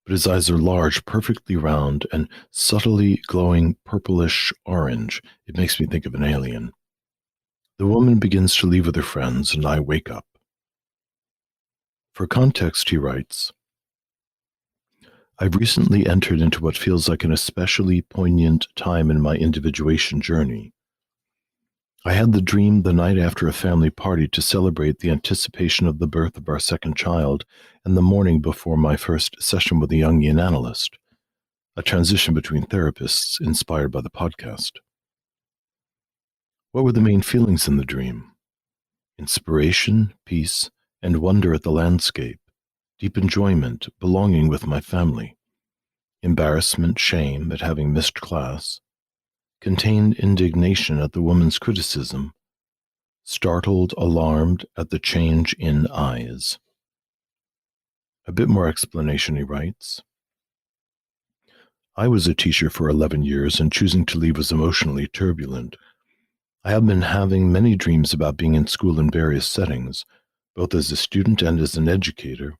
but his eyes are large, perfectly round, and subtly glowing purplish-orange. It makes me think of an alien. The woman begins to leave with her friends, and I wake up. For context, he writes, I've recently entered into what feels like an especially poignant time in my individuation journey. I had the dream the night after a family party to celebrate the anticipation of the birth of our second child, and the morning before my first session with a Jungian analyst, a transition between therapists inspired by the podcast. What were the main feelings in the dream? Inspiration, peace, and wonder at the landscape, deep enjoyment, belonging with my family, embarrassment, shame at having missed class, contained indignation at the woman's criticism, startled, alarmed at the change in eyes. A bit more explanation, he writes. I was a teacher for 11 years, and choosing to leave was emotionally turbulent. I have been having many dreams about being in school in various settings, both as a student and as an educator.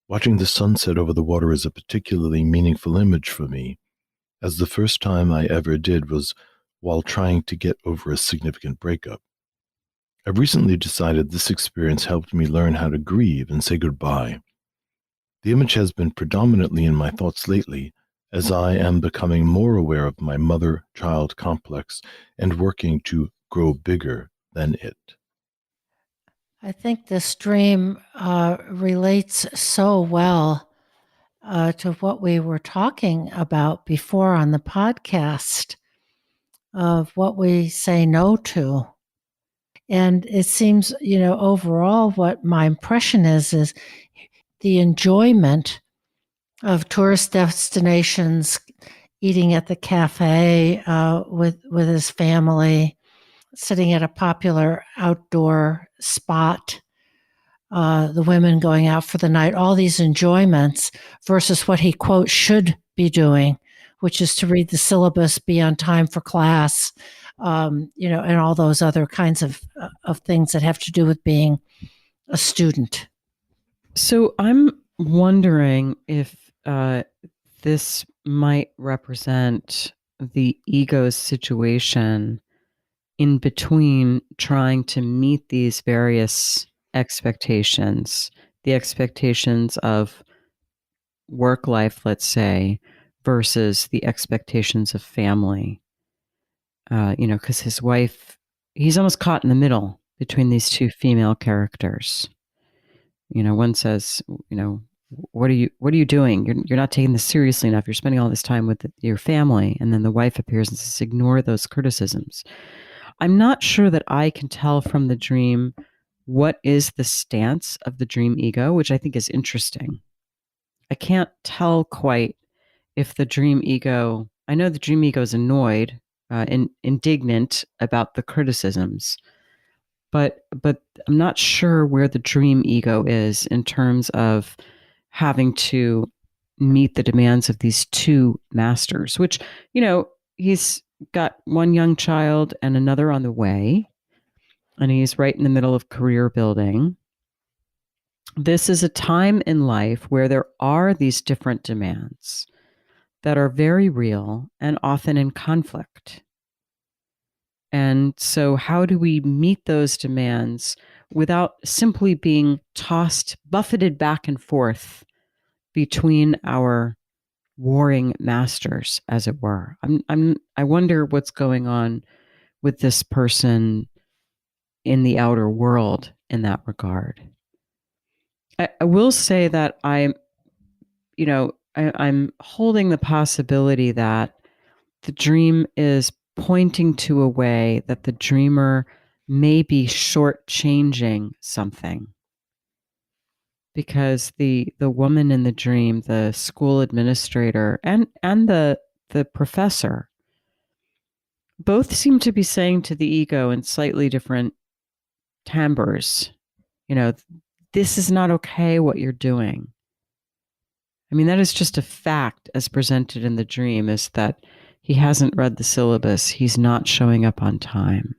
Watching the sunset over the water is a particularly meaningful image for me, as the first time I ever did was while trying to get over a significant breakup. I've recently decided this experience helped me learn how to grieve and say goodbye. The image has been predominantly in my thoughts lately, as I am becoming more aware of my mother-child complex and working to grow bigger than it. I think this dream relates so well to what we were talking about before on the podcast of what we say no to. And it seems, overall, what my impression is the enjoyment of tourist destinations, eating at the cafe with his family, sitting at a popular outdoor spot, the women going out for the night, all these enjoyments versus what he, quote, should be doing, which is to read the syllabus, be on time for class, and all those other kinds of things that have to do with being a student. So I'm wondering if this might represent the ego's situation in between trying to meet these various expectations, the expectations of work life, let's say, versus the expectations of family. Because his wife, he's almost caught in the middle between these two female characters. One says, what are you doing? You're not taking this seriously enough. You're spending all this time with your family. And then the wife appears and says, ignore those criticisms. I'm not sure that I can tell from the dream what is the stance of the dream ego, which I think is interesting. I can't tell quite if the dream ego, I know the dream ego is annoyed and indignant about the criticisms, but I'm not sure where the dream ego is in terms of having to meet the demands of these two masters, which, he's got one young child and another on the way, and he's right in the middle of career building. This is a time in life where there are these different demands that are very real and often in conflict. And so how do we meet those demands without simply being tossed, buffeted back and forth between our warring masters, as it were. I wonder what's going on with this person in the outer world in that regard. I will say that I'm holding the possibility that the dream is pointing to a way that the dreamer may be shortchanging something. Because the woman in the dream, the school administrator, and the professor, both seem to be saying to the ego in slightly different timbres, this is not okay what you're doing. I mean, that is just a fact as presented in the dream, is that he hasn't read the syllabus. He's not showing up on time.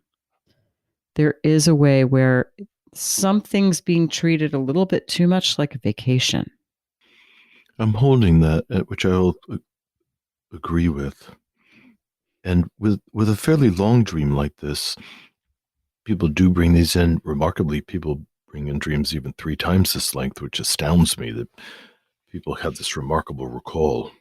There is a way where something's being treated a little bit too much like a vacation. I'm holding that, which I'll agree with. And with a fairly long dream like this, people do bring these in. Remarkably, people bring in dreams even 3 times this length, which astounds me that people have this remarkable recall.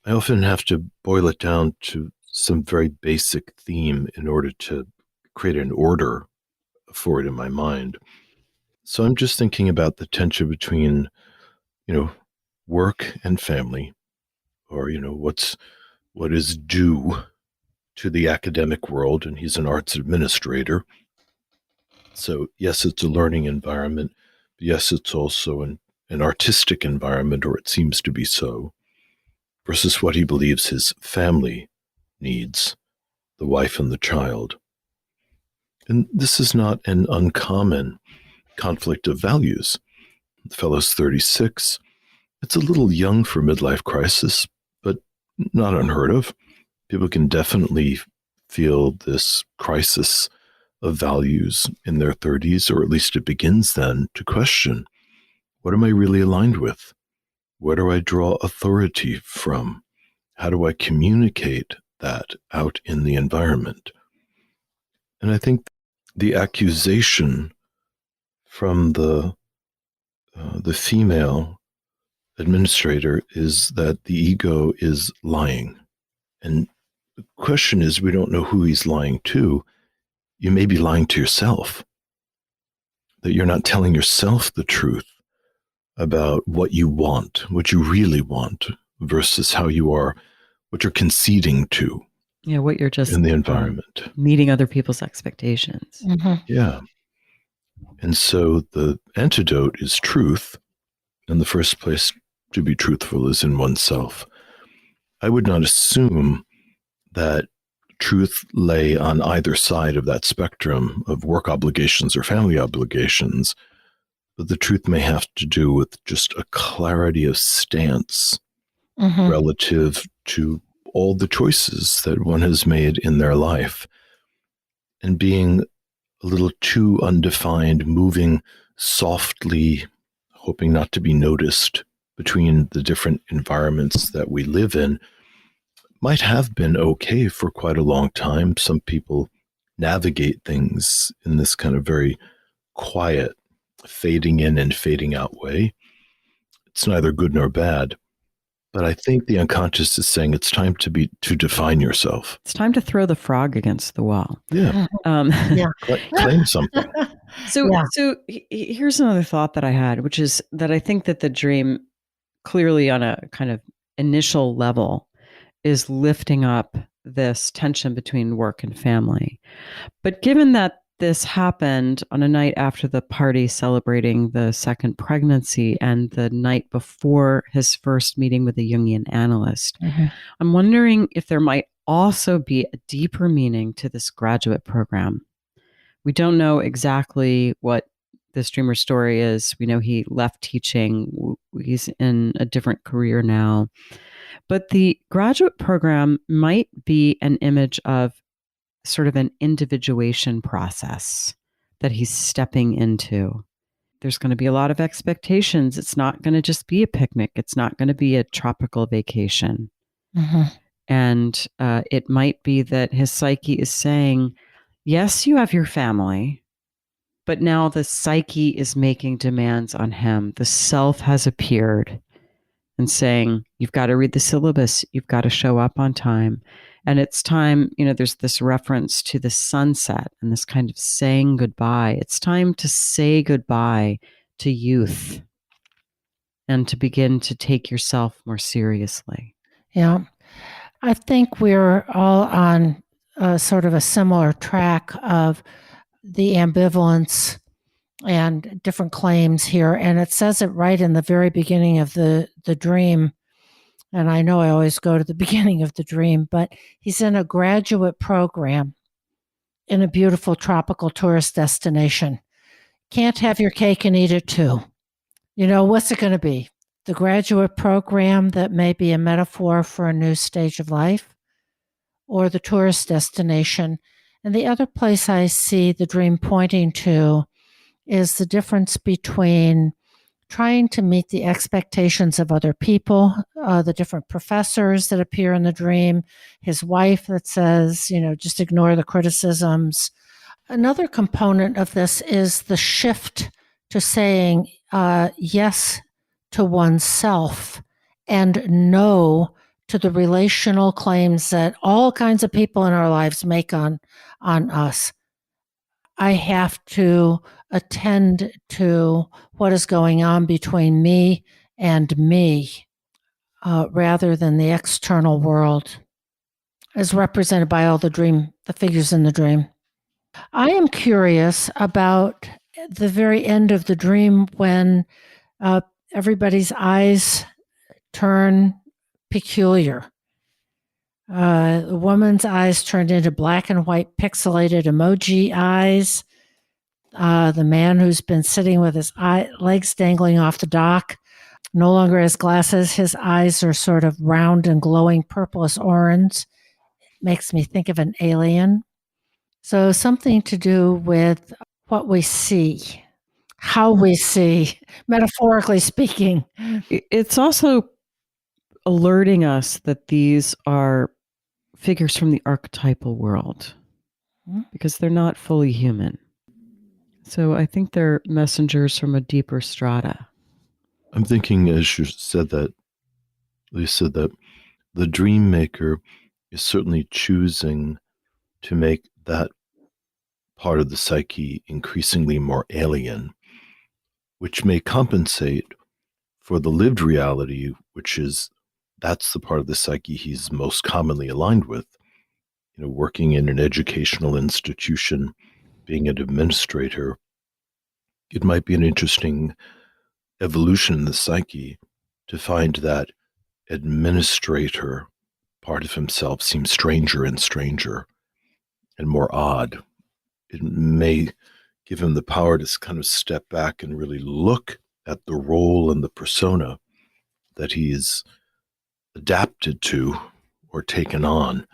I often have to boil it down to some very basic theme in order to create an order for it in my mind. So I'm just thinking about the tension between, work and family, or, what is due to the academic world, and he's an arts administrator. So yes, it's a learning environment. Yes, it's also an artistic environment, or it seems to be so, versus what he believes his family needs, the wife and the child. And this is not an uncommon conflict of values. The fellow's 36. It's a little young for midlife crisis, but not unheard of. People can definitely feel this crisis of values in their 30s, or at least it begins then to question, what am I really aligned with? Where do I draw authority from? How do I communicate that out in the environment? And I think the accusation from the female administrator is that the ego is lying. And the question is, we don't know who he's lying to. You may be lying to yourself, that you're not telling yourself the truth about what you want, what you really want, versus how you are, what you're conceding to. Yeah, what you're just in the environment. Meeting other people's expectations. Mm-hmm. Yeah. And so the antidote is truth. And the first place to be truthful is in oneself. I would not assume that truth lay on either side of that spectrum of work obligations or family obligations, but the truth may have to do with just a clarity of stance relative to all the choices that one has made in their life, and being a little too undefined, moving softly, hoping not to be noticed between the different environments that we live in, might have been okay for quite a long time. Some people navigate things in this kind of very quiet, fading in and fading out way. It's neither good nor bad. But I think the unconscious is saying it's time to define yourself. It's time to throw the frog against the wall. Yeah. Claim something. So here's another thought that I had, which is that I think that the dream, clearly on a kind of initial level, is lifting up this tension between work and family. But given that this happened on a night after the party celebrating the second pregnancy and the night before his first meeting with a Jungian analyst, I'm wondering if there might also be a deeper meaning to this graduate program. We don't know exactly what the streamer story is. We know he left teaching. He's in a different career now. But the graduate program might be an image of sort of an individuation process that he's stepping into. There's going to be a lot of expectations. It's not going to just be a picnic. It's not going to be a tropical vacation. And it might be that his psyche is saying, yes, you have your family, But now the psyche is making demands on him. The self has appeared and saying, you've got to read the syllabus, you've got to show up on time. And it's time, there's this reference to the sunset and this kind of saying goodbye. It's time to say goodbye to youth and to begin to take yourself more seriously. Yeah. I think we're all on sort of a similar track of the ambivalence and different claims here. And it says it right in the very beginning of the dream. And I know I always go to the beginning of the dream, but he's in a graduate program in a beautiful tropical tourist destination. Can't have your cake and eat it too. What's it going to be? The graduate program that may be a metaphor for a new stage of life, or the tourist destination. And the other place I see the dream pointing to is the difference between trying to meet the expectations of other people, the different professors that appear in the dream, his wife that says, just ignore the criticisms. Another component of this is the shift to saying yes to oneself and no to the relational claims that all kinds of people in our lives make on us. I have to attend to what is going on between me and me, rather than the external world, as represented by all the figures in the dream. I am curious about the very end of the dream when everybody's eyes turn peculiar. The woman's eyes turned into black and white pixelated emoji eyes. The man who's been sitting with his legs dangling off the dock no longer has glasses. His eyes are sort of round and glowing purplish-orange. Makes me think of an alien. So something to do with what we see, how we see, metaphorically speaking. It's also alerting us that these are figures from the archetypal world because they're not fully human. So I think they're messengers from a deeper strata. I'm thinking, as you said that, Lisa, that the dream maker is certainly choosing to make that part of the psyche increasingly more alien, which may compensate for the lived reality, which is that's the part of the psyche he's most commonly aligned with. Working in an educational institution, being an administrator, it might be an interesting evolution in the psyche to find that administrator part of himself seems stranger and stranger and more odd. It may give him the power to kind of step back and really look at the role and the persona that he's adapted to or taken on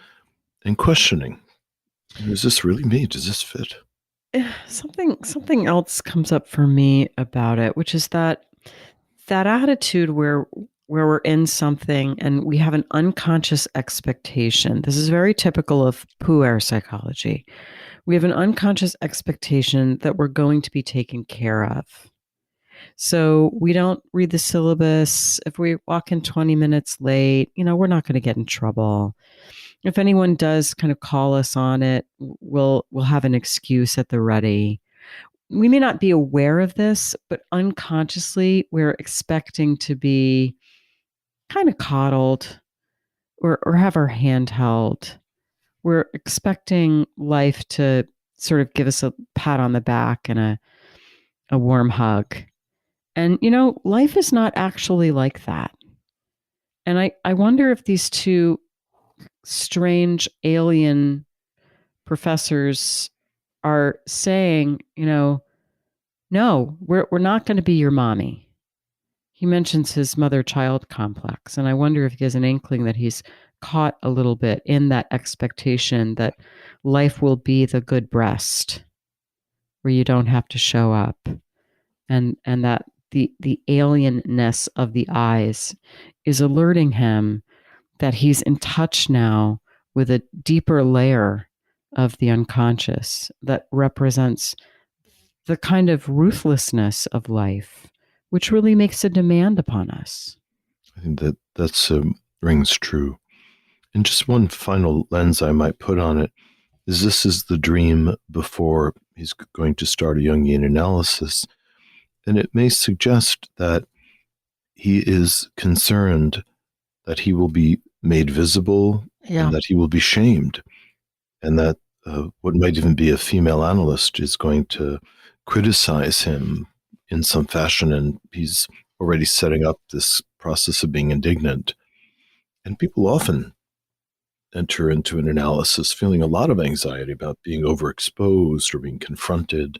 and questioning, is this really me? Does this fit? Something else comes up for me about it, which is that attitude where we're in something and we have an unconscious expectation. This is very typical of puer psychology. We have an unconscious expectation that we're going to be taken care of. So we don't read the syllabus. If we walk in 20 minutes late, we're not going to get in trouble. If anyone does kind of call us on it, we'll have an excuse at the ready. We may not be aware of this, but unconsciously we're expecting to be kind of coddled or have our hand held. We're expecting life to sort of give us a pat on the back and a warm hug. And, life is not actually like that. And I wonder if these two strange alien professors are saying, no, we're not going to be your mommy. He mentions his mother-child complex, and I wonder if he has an inkling that he's caught a little bit in that expectation that life will be the good breast where you don't have to show up, and that the alienness of the eyes is alerting him that he's in touch now with a deeper layer of the unconscious that represents the kind of ruthlessness of life, which really makes a demand upon us. I think that's rings true. And just one final lens I might put on it is this is the dream before he's going to start a Jungian analysis. And it may suggest that he is concerned that he will be made visible and that he will be shamed, and that what might even be a female analyst is going to criticize him in some fashion, and he's already setting up this process of being indignant. And people often enter into an analysis feeling a lot of anxiety about being overexposed or being confronted,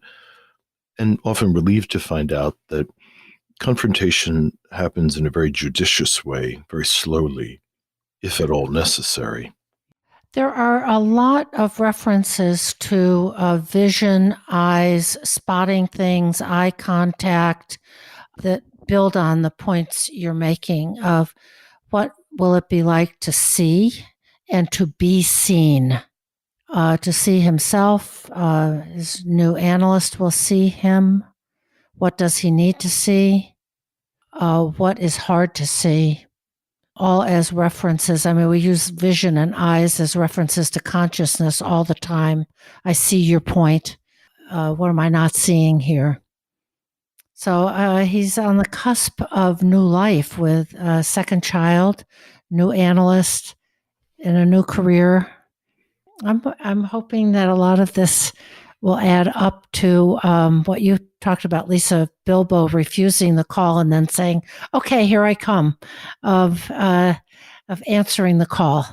and often relieved to find out that confrontation happens in a very judicious way, very slowly, if at all necessary. There are a lot of references to vision, eyes, spotting things, eye contact that build on the points you're making of what will it be like to see and to be seen. To see himself, his new analyst will see him. What does he need to see? What is hard to see? All as references. I mean, we use vision and eyes as references to consciousness all the time. I see your point. What am I not seeing here? So he's on the cusp of new life with a second child, new analyst, and a new career. I'm hoping that a lot of this will add up to what you talked about, Lisa, Bilbo refusing the call and then saying, okay, here I come, of answering the call.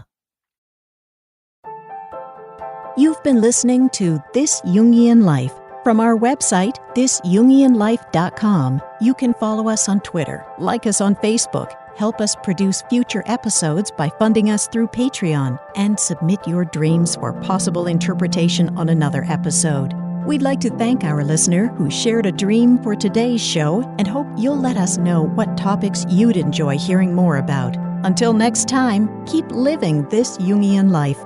You've been listening to This Jungian Life. From our website, thisjungianlife.com, you can follow us on Twitter, like us on Facebook, help us produce future episodes by funding us through Patreon, and submit your dreams for possible interpretation on another episode. We'd like to thank our listener who shared a dream for today's show and hope you'll let us know what topics you'd enjoy hearing more about. Until next time, keep living this Jungian life.